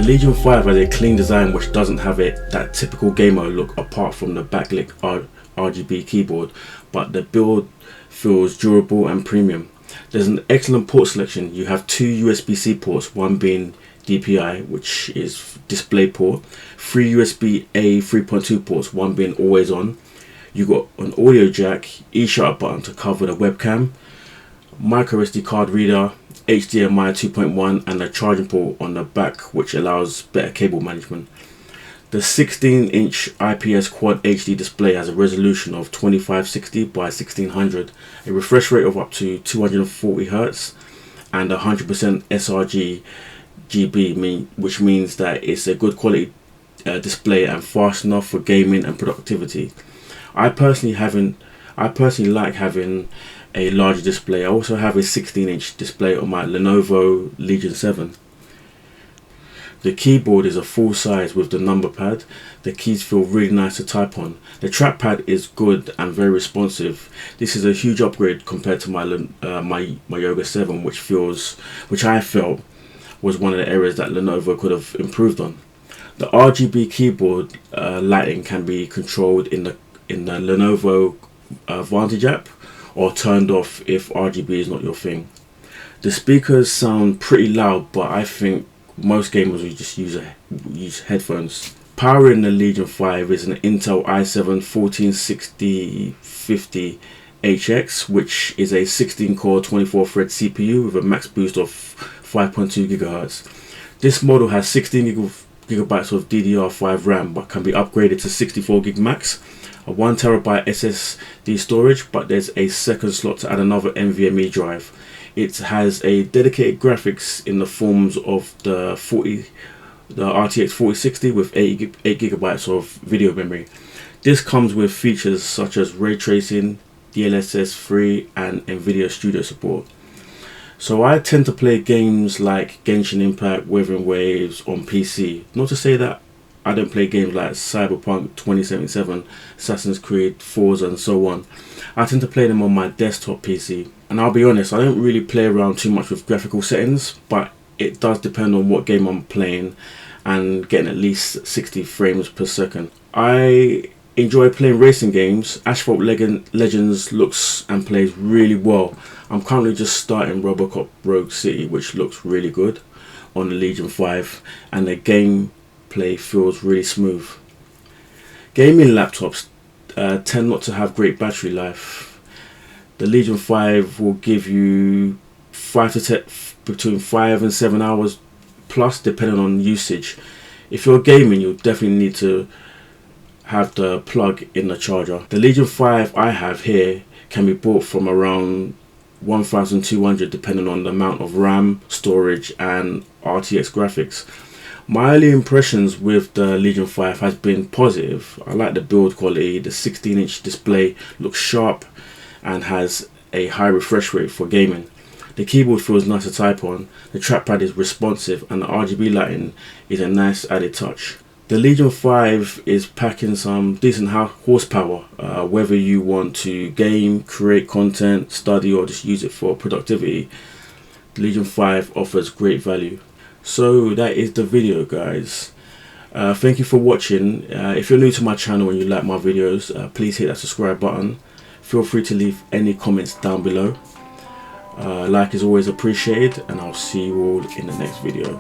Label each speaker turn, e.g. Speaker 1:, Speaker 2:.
Speaker 1: The Legion 5 has a clean design which doesn't have that typical gamer look apart from the backlit RGB keyboard, but the build feels durable and premium. There's an excellent port selection. You have two USB-C ports, one being DPI, which is display port, three USB-A 3.2 ports, one being always on. You got an audio jack, eShut button to cover the webcam, micro SD card reader, HDMI 2.1 and a charging port on the back which allows better cable management. The 16-inch IPS Quad HD display has a resolution of 2560 by 1600, a refresh rate of up to 240 Hz and 100% sRGB, which means that it's a good quality display and fast enough for gaming and productivity. I personally like having a larger display. I also have a 16-inch display on my Lenovo Legion 7. The keyboard is a full size with the number pad. The keys feel really nice to type on. The trackpad is good and very responsive. This is a huge upgrade compared to my Yoga 7, which I felt was one of the areas that Lenovo could have improved on. The RGB keyboard lighting can be controlled in the Lenovo Vantage app, or turned off if RGB is not your thing. The speakers sound pretty loud, but I think most gamers will just use headphones. Powering the Legion 5 is an Intel i7 14650HX, which is a 16-core 24-thread CPU with a max boost of 5.2 GHz. This model has 16 gigabytes of DDR5 RAM, but can be upgraded to 64 GB max. A 1TB SSD storage, but there's a second slot to add another NVMe drive. It has a dedicated graphics in the forms of the RTX 4060 with 8 GB of video memory. This comes with features such as ray tracing, DLSS 3 and NVIDIA Studio support. So I tend to play games like Genshin Impact, Wuthering Waves on PC. Not to say that I don't play games like Cyberpunk 2077, Assassin's Creed, Forza and so on. I tend to play them on my desktop PC. And I'll be honest, I don't really play around too much with graphical settings, but it does depend on what game I'm playing and getting at least 60 frames per second. I enjoy playing racing games. Asphalt Legends looks and plays really well. I'm currently just starting Robocop Rogue City, which looks really good on the Legion 5, and the gameplay feels really smooth. Gaming laptops tend not to have great battery life. The Legion 5 will give you between 5 and 7 hours plus, depending on usage. If you're gaming, you'll definitely need to have the plug in the charger. The Legion 5 I have here can be bought from around 1,200 depending on the amount of RAM, storage and RTX graphics. My early impressions with the Legion 5 has been positive. I like the build quality. The 16-inch display looks sharp and has a high refresh rate for gaming. The keyboard feels nice to type on, the trackpad is responsive and the RGB lighting is a nice added touch. The Legion 5 is packing some decent horsepower, whether you want to game, create content, study or just use it for productivity. The Legion 5 offers great value. So that is the video, guys. Thank you for watching. If you're new to my channel and you like my videos, please hit that subscribe button. Feel free to leave any comments down below. Like is always appreciated, and I'll see you all in the next video.